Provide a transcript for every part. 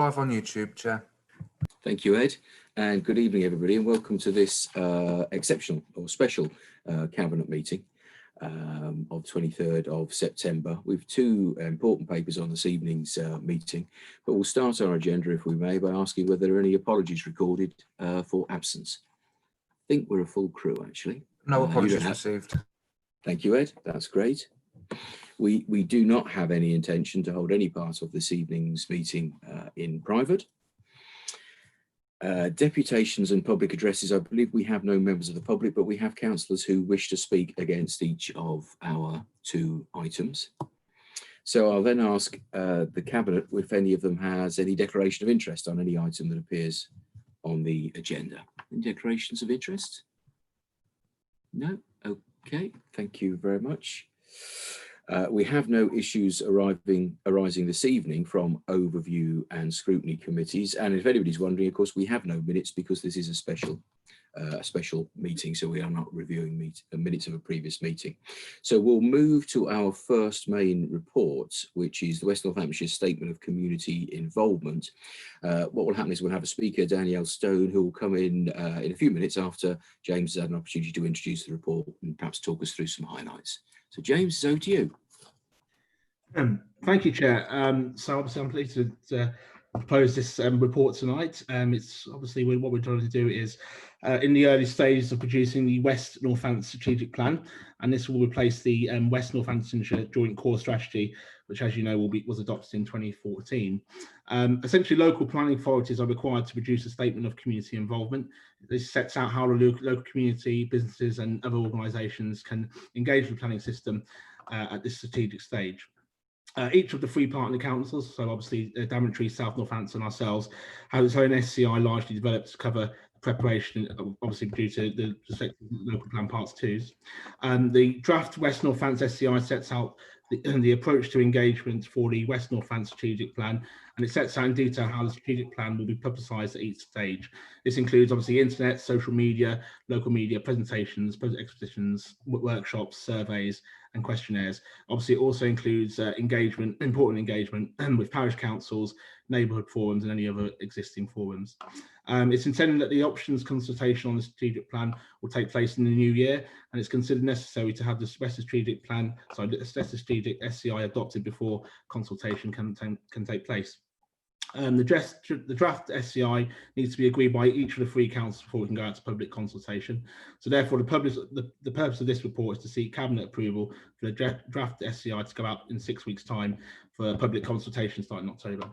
Live on YouTube, Chair. Thank you, Ed, and good evening, everybody, and welcome to this exceptional or special Cabinet meeting of 23rd of September with two important papers on this evening's meeting. But we'll start our agenda, if we may, by asking whether there are any apologies recorded for absence. I think we're a full crew, actually. No apologies received. Thank you, Ed. That's great. We do not have any intention to hold any part of this evening's meeting in private. Deputations and public addresses, I believe we have no members of the public, but we have councillors who wish to speak against each of our two items. So I'll then ask the Cabinet if any of them has any declaration of interest on any item that appears on the agenda. Any declarations of interest? No? Okay, thank you very much. We have no issues arising this evening from overview and scrutiny committees. And if anybody's wondering, of course, we have no minutes because this is a special meeting, so we are not reviewing minutes of a previous meeting. So we'll move to our first main report, which is the West Northamptonshire Statement of Community Involvement. What will happen is we'll have a speaker, Danielle Stone, who will come in a few minutes after James has had an opportunity to introduce the report and perhaps talk us through some highlights. So James, it's over to you. Thank you, Chair. So obviously I'm pleased to propose this report tonight. It's obviously what we're trying to do is in the early stages of producing the West Northampton Strategic Plan, and this will replace the West Northamptonshire Joint Core Strategy, which, as you know, was adopted in 2014. Essentially, local planning authorities are required to produce a statement of community involvement. This sets out how the local community, businesses and other organisations can engage with the planning system at this strategic stage. Each of the three partner councils, so obviously Daventry, South Northampton, ourselves, has its own SCI largely developed to cover preparation, obviously due to the respective local plan parts 2s. The draft West Northampton SCI sets out the approach to engagement for the West Northampton Strategic Plan, and it sets out in detail how the strategic plan will be publicised at each stage. This includes obviously internet, social media, local media, presentations, expositions, workshops, surveys and questionnaires. Obviously, it also includes important engagement with parish councils, neighbourhood forums and any other existing forums. It's intended that the options consultation on the strategic plan will take place in the new year, and it's considered necessary to have the strategic plan, the strategic SCI adopted before consultation can take place. The draft SCI needs to be agreed by each of the three councils before we can go out to public consultation. So therefore, the purpose of this report is to seek Cabinet approval for the draft SCI to go out in 6 weeks' time for public consultation starting in October.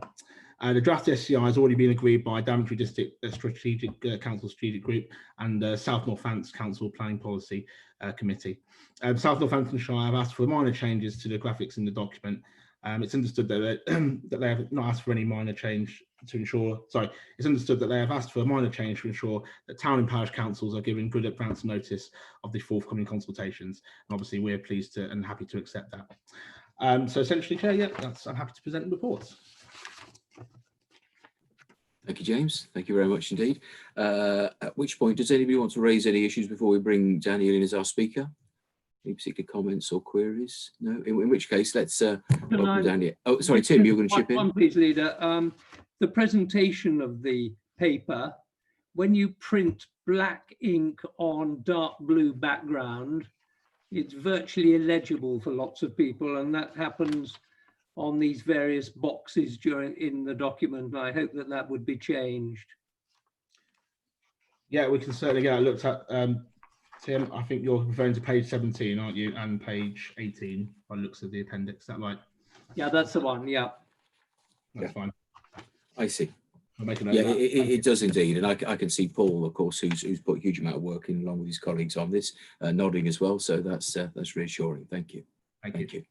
The draft SCI has already been agreed by Daventry District Strategic Council Strategic Group and South Northampton Council Planning Policy Committee. South Northamptonshire have asked for minor changes to the graphics in the document. It's understood that they have not asked for any minor change to ensure. It's understood that they have asked for a minor change to ensure that town and parish councils are given good advance notice of the forthcoming consultations. And obviously, we're pleased to and happy to accept that. So essentially, Chair, yeah, I'm happy to present the reports. Thank you, James. Thank you very much indeed. At which point, does anybody want to raise any issues before we bring Daniel in as our speaker? Any particular comments or queries? No. In which case, let's welcome Daniel. Oh, sorry, Tim, you're going to chip in. One, please, Leader. The presentation of the paper, when you print black ink on dark blue background, it's virtually illegible for lots of people, and that happens on these various boxes in the document. I hope that would be changed. Yeah, we can certainly get that looked at. Tim, I think you're referring to page 17, aren't you? And page 18 by the looks of the appendix. Is that right? Yeah, that's the one. Yeah. That's fine. I see. I'll make a note Yeah, of that. it does indeed. And I can see Paul, of course, who's put a huge amount of work in along with his colleagues on this, nodding as well. So that's reassuring. Thank you. Thank you.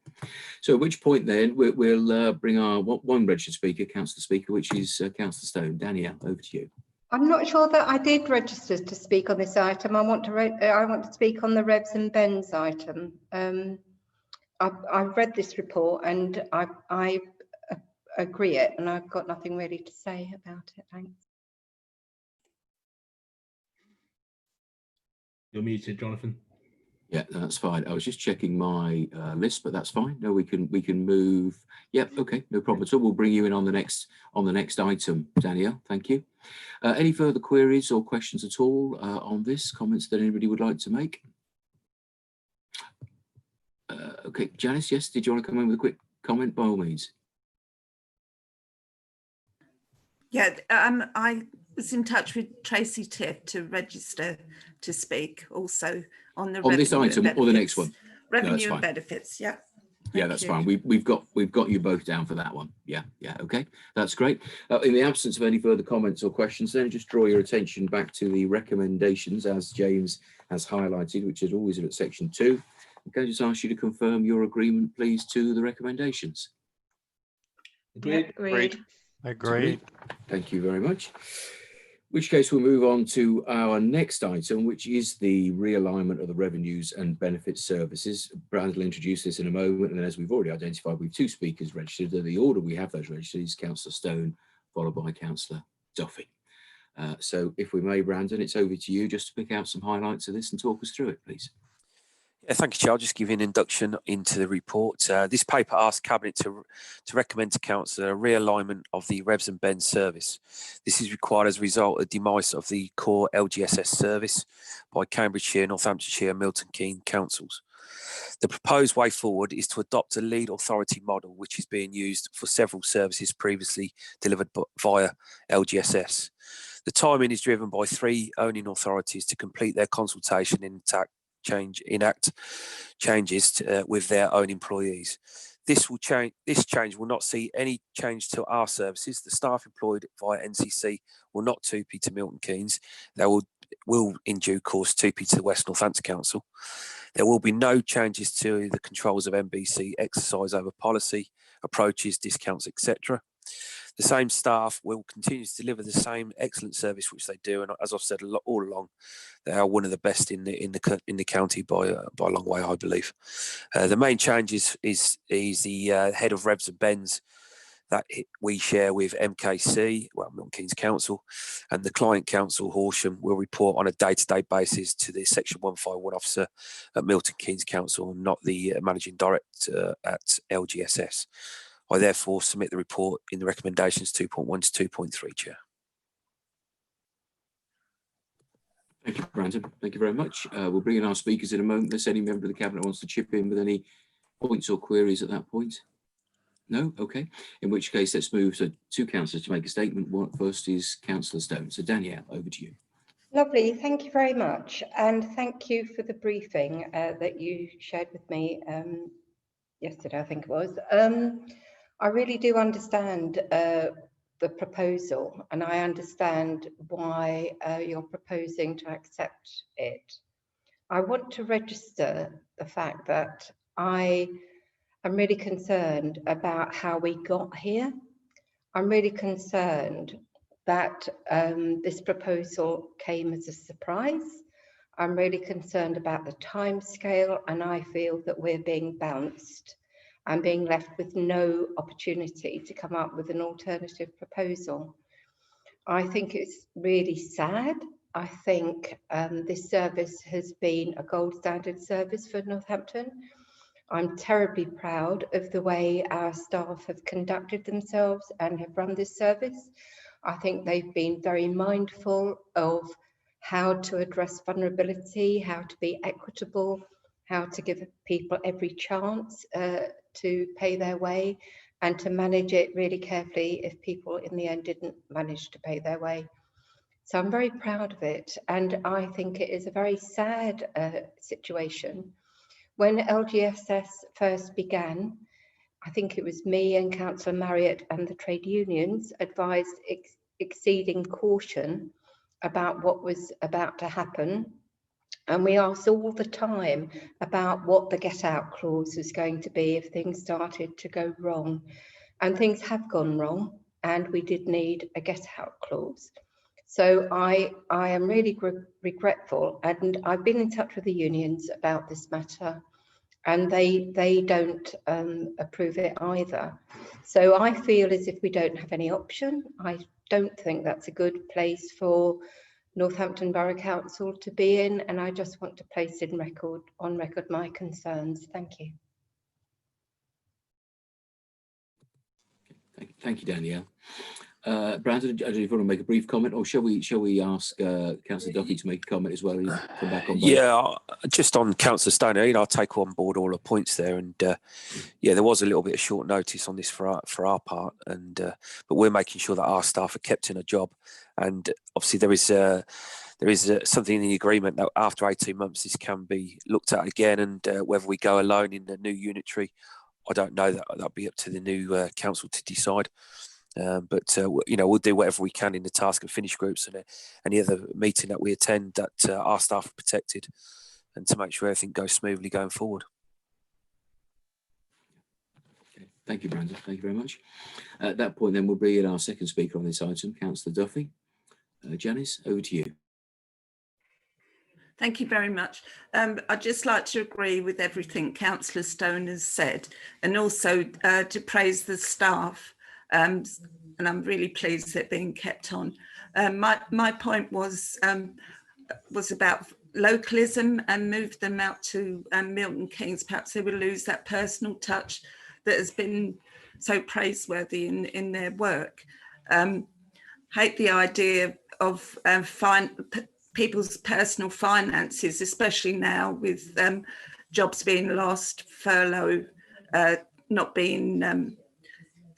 So at which point then we'll bring our one registered speaker, councillor speaker, which is Councillor Stone. Danielle, over to you. I'm not sure that I did register to speak on this item. I want to speak on the Rebs and Bens item. I've read this report and I agree it, and I've got nothing really to say about it. Thanks. You're muted, Jonathan. Yeah, that's fine. I was just checking my list, but that's fine. No, we can move. Yep. Okay, no problem at all. We'll bring you in on the next item, Danielle. Thank you. Any further queries or questions at all on this? Comments that anybody would like to make? Okay, Janice. Yes. Did you want to come in with a quick comment? By all means. Yeah, I was in touch with Tracy Tiff to register to speak also on the On this item or the next one? Revenue and benefits, yeah. Yeah, that's fine. We've got you both down for that one. Yeah, okay, that's great. In the absence of any further comments or questions, then just draw your attention back to the recommendations as James has highlighted, which is always at section 2. Can I just ask you to confirm your agreement, please, to the recommendations? Agreed. Agreed. Thank you very much. In which case we'll move on to our next item, which is the realignment of the revenues and benefits services. Brad will introduce this in a moment, and then as we've already identified, we've 2 speakers registered. The order we have those registered is Councillor Stone, followed by Councillor Duffy. So if we may, Brandon, it's over to you just to pick out some highlights of this and talk us through it, please. Yeah, thank you, Chair. I'll just give you an induction into the report. This paper asks Cabinet to recommend to Council a realignment of the Revs and Bens service. This is required as a result of the demise of the core LGSS service by Cambridgeshire, Northamptonshire and Milton Keynes councils. The proposed way forward is to adopt a lead authority model, which is being used for several services previously delivered via LGSS. The timing is driven by 3 owning authorities to complete their consultation and enact changes with their own employees. This change will not see any change to our services. The staff employed via NCC will not 2P to Milton Keynes. They will in due course 2P to West Northampton Council. There will be no changes to the controls of MBC exercise over policy, approaches, discounts, etc. The same staff will continue to deliver the same excellent service which they do, and as I've said all along, they are one of the best in the county by a long way, I believe. The main change is the head of Revs and Bens that we share with MKC, well, Milton Keynes Council, and the client council, Horsham, will report on a day-to-day basis to the Section 151 officer at Milton Keynes Council, and not the managing director at LGSS. I therefore submit the report in the recommendations 2.1 to 2.3, Chair. Thank you, Brandon. Thank you very much. We'll bring in our speakers in a moment. Unless any member of the Cabinet wants to chip in with any points or queries at that point. No? Okay. In which case, let's move to 2 councillors to make a statement. First is Councillor Stone. So Danielle, over to you. Lovely. Thank you very much. And thank you for the briefing that you shared with me yesterday, I think it was. I really do understand the proposal, and I understand why you're proposing to accept it. I want to register the fact that I am really concerned about how we got here. I'm really concerned that this proposal came as a surprise. I'm really concerned about the timescale, and I feel that we're being bounced and being left with no opportunity to come up with an alternative proposal. I think it's really sad. I think this service has been a gold standard service for Northampton. I'm terribly proud of the way our staff have conducted themselves and have run this service. I think they've been very mindful of how to address vulnerability, how to be equitable, how to give people every chance to pay their way, and to manage it really carefully if people in the end didn't manage to pay their way. So I'm very proud of it, and I think it is a very sad situation. When LGSS first began, I think it was me and Councillor Marriott and the trade unions advised exceeding caution about what was about to happen. And we asked all the time about what the get out clause was going to be if things started to go wrong. And things have gone wrong, and we did need a get out clause. So I am really regretful, and I've been in touch with the unions about this matter, and they don't approve it either. So I feel as if we don't have any option. I don't think that's a good place for Northampton Borough Council to be in, and I just want to place on record my concerns. Thank you. Thank you, Danielle. Brandon, I don't know if you want to make a brief comment, or shall we ask Councillor Duffy to make a comment as well? And come back on both? Yeah, just on Councillor Stoner, I take on board all the points there, and yeah, there was a little bit of short notice on this for our part, and but we're making sure that our staff are kept in a job, and obviously there is something in the agreement that after 18 months this can be looked at again, and whether we go alone in the new unitary, I don't know. That'll be up to the new council to decide. But we'll do whatever we can in the task and finish groups and any other meeting that we attend that our staff are protected, and to make sure everything goes smoothly going forward. Okay. Thank you, Brandon. Thank you very much. At that point, then we'll bring in our second speaker on this item, Councillor Duffy. Janice, over to you. Thank you very much. I'd just like to agree with everything Councillor Stone has said, and also to praise the staff. And I'm really pleased they're being kept on. My point was about localism and move them out to Milton Keynes. Perhaps they will lose that personal touch that has been so praiseworthy in their work. Hate the idea of people's personal finances, especially now with jobs being lost, furlough not being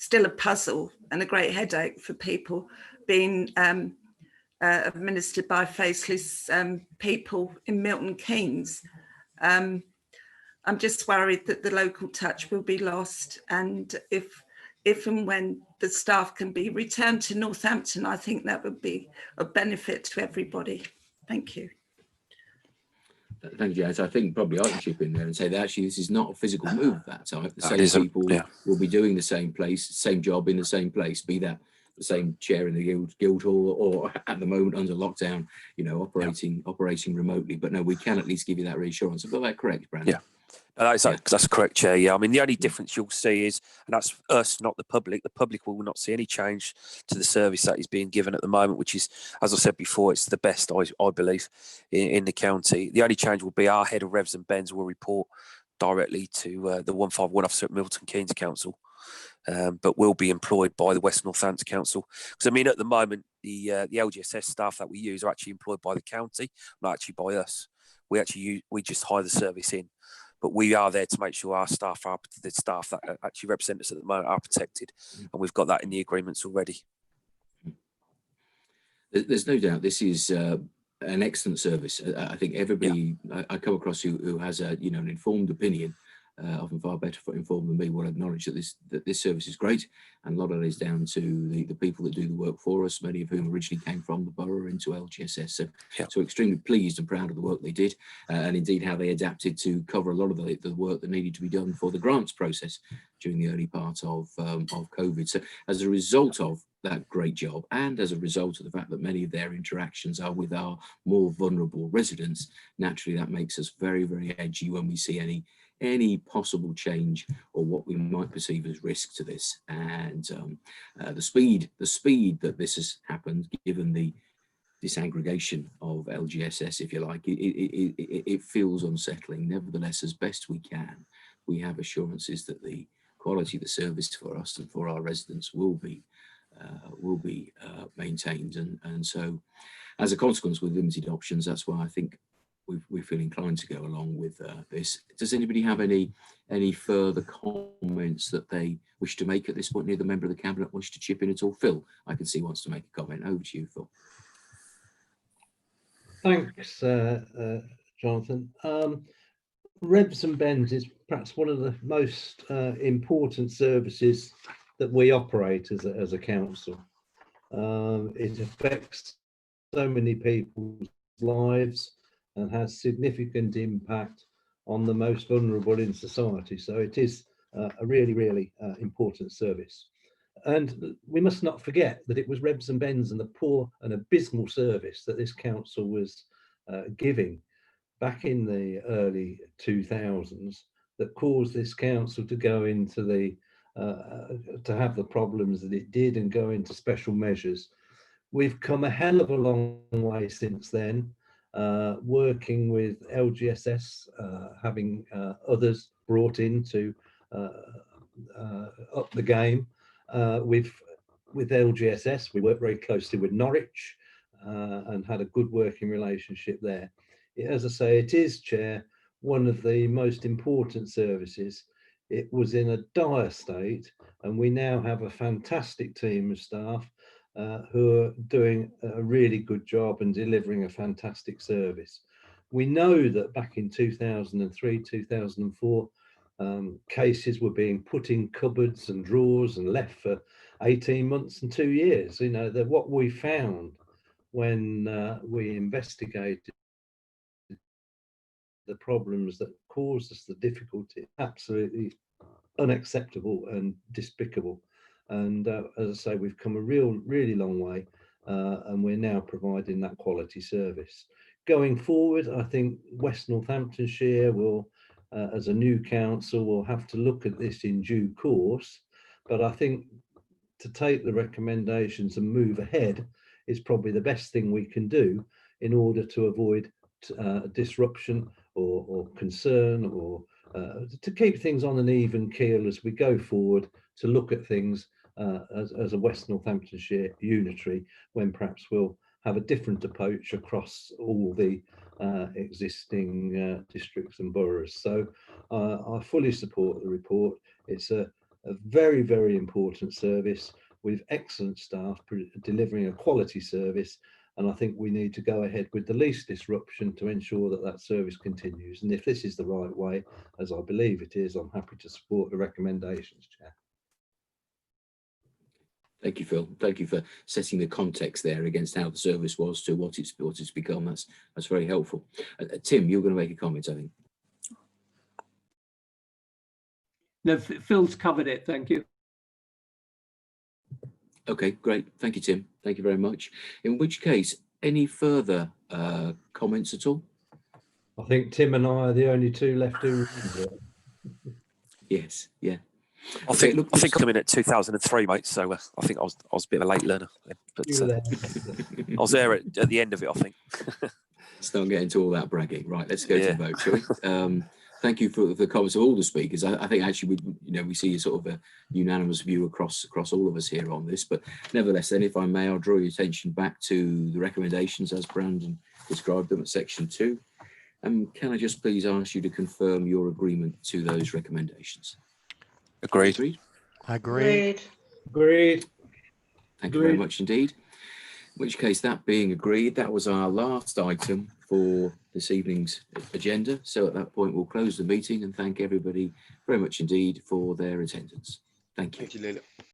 still a puzzle and a great headache for people, being administered by faceless people in Milton Keynes. I'm just worried that the local touch will be lost, and if and when the staff can be returned to Northampton, I think that would be a benefit to everybody. Thank you. Thank you, Janice. I think probably I can chip in there and say that actually this is not a physical move of that type. The same people will be doing the same place, same job in the same place, be that the same chair in the guild hall or at the moment under lockdown, operating remotely. But no, we can at least give you that reassurance. Is that correct, Brandon? Yeah. That's correct, Chair. Yeah, I mean, the only difference you'll see is, and that's us, not the public. The public will not see any change to the service that is being given at the moment, which is, as I said before, it's the best, I believe, in the county. The only change will be our head of Revs and Bens will report directly to the 151 officer at Milton Keynes Council, but will be employed by the West Northampton Council. Because I mean, at the moment, the LGSS staff that we use are actually employed by the county, not actually by us. We just hire the service in. But we are there to make sure our staff the staff that actually represent us at the moment are protected, and we've got that in the agreements already. There's no doubt this is an excellent service. I think everybody I come across who has an informed opinion, often far better informed than me, will acknowledge that this service is great, and a lot of it is down to the people that do the work for us, many of whom originally came from the borough into LGSS. So extremely pleased and proud of the work they did, and indeed how they adapted to cover a lot of the work that needed to be done for the grants process during the early part of COVID. So as a result of that great job, and as a result of the fact that many of their interactions are with our more vulnerable residents, naturally that makes us very, very edgy when we see any possible change or what we might perceive as risk to this. And the speed that this has happened, given the disaggregation of LGSS, if you like, it feels unsettling. Nevertheless, as best we can, we have assurances that the quality of the service for us and for our residents will be maintained. And so as a consequence, with limited options, that's why I think we feel inclined to go along with this. Does anybody have any further comments that they wish to make at this point? Neither member of the Cabinet wish to chip in at all? Phil, I can see wants to make a comment. Over to you, Phil. Thanks, Jonathan. Revs and Bens is perhaps one of the most important services that we operate as a council. It affects so many people's lives and has significant impact on the most vulnerable in society. So it is a really, really important service. And we must not forget that it was Revs and Bens and the poor and abysmal service that this council was giving back in the early 2000s that caused this council to go into to have the problems that it did and go into special measures, We've come a hell of a long way since then, working with LGSS, having others brought in to up the game. With LGSS, we worked very closely with Norwich and had a good working relationship there. As I say, it is, Chair, one of the most important services. It was in a dire state, and we now have a fantastic team of staff who are doing a really good job and delivering a fantastic service. We know that back in 2003, 2004, cases were being put in cupboards and drawers and left for 18 months and 2 years. You know, that what we found when we investigated the problems that caused us the difficulty, absolutely unacceptable and despicable. And as I say, we've come a really long way, and we're now providing that quality service. Going forward, I think West Northamptonshire will, as a new council, will have to look at this in due course. But I think to take the recommendations and move ahead is probably the best thing we can do in order to avoid disruption or concern, or to keep things on an even keel as we go forward, to look at things as a West Northamptonshire unitary, when perhaps we'll have a different approach across all the existing districts and boroughs. So I fully support the report. It's a very, very important service with excellent staff delivering a quality service. And I think we need to go ahead with the least disruption to ensure that that service continues. And if this is the right way, as I believe it is, I'm happy to support the recommendations, Chair. Thank you, Phil. Thank you for setting the context there against how the service was to what it's become. That's very helpful. Tim, you're going to make a comment, I think. No, Phil's covered it. Thank you. Okay, great. Thank you, Tim. Thank you very much. In which case, any further comments at all? I think Tim and I are the only two left who remember it. Yes, yeah. I think I come in at 2003, mate. So I think I was a bit of a late learner, but You were there. I was there at the end of it, I think. Let's not get into all that bragging. Right, let's go to the vote, shall we? Thank you for the comments of all the speakers. I think actually we see a sort of a unanimous view across all of us here on this. But nevertheless, then, if I may, I'll draw your attention back to the recommendations as Brandon described them at section 2. Can I just please ask you to confirm your agreement to those recommendations? Agreed. Agreed. Agreed. Thank you very much indeed. In which case, that being agreed, that was our last item for this evening's agenda. So at that point, we'll close the meeting and thank everybody very much indeed for their attendance. Thank you. Thank you, Lila.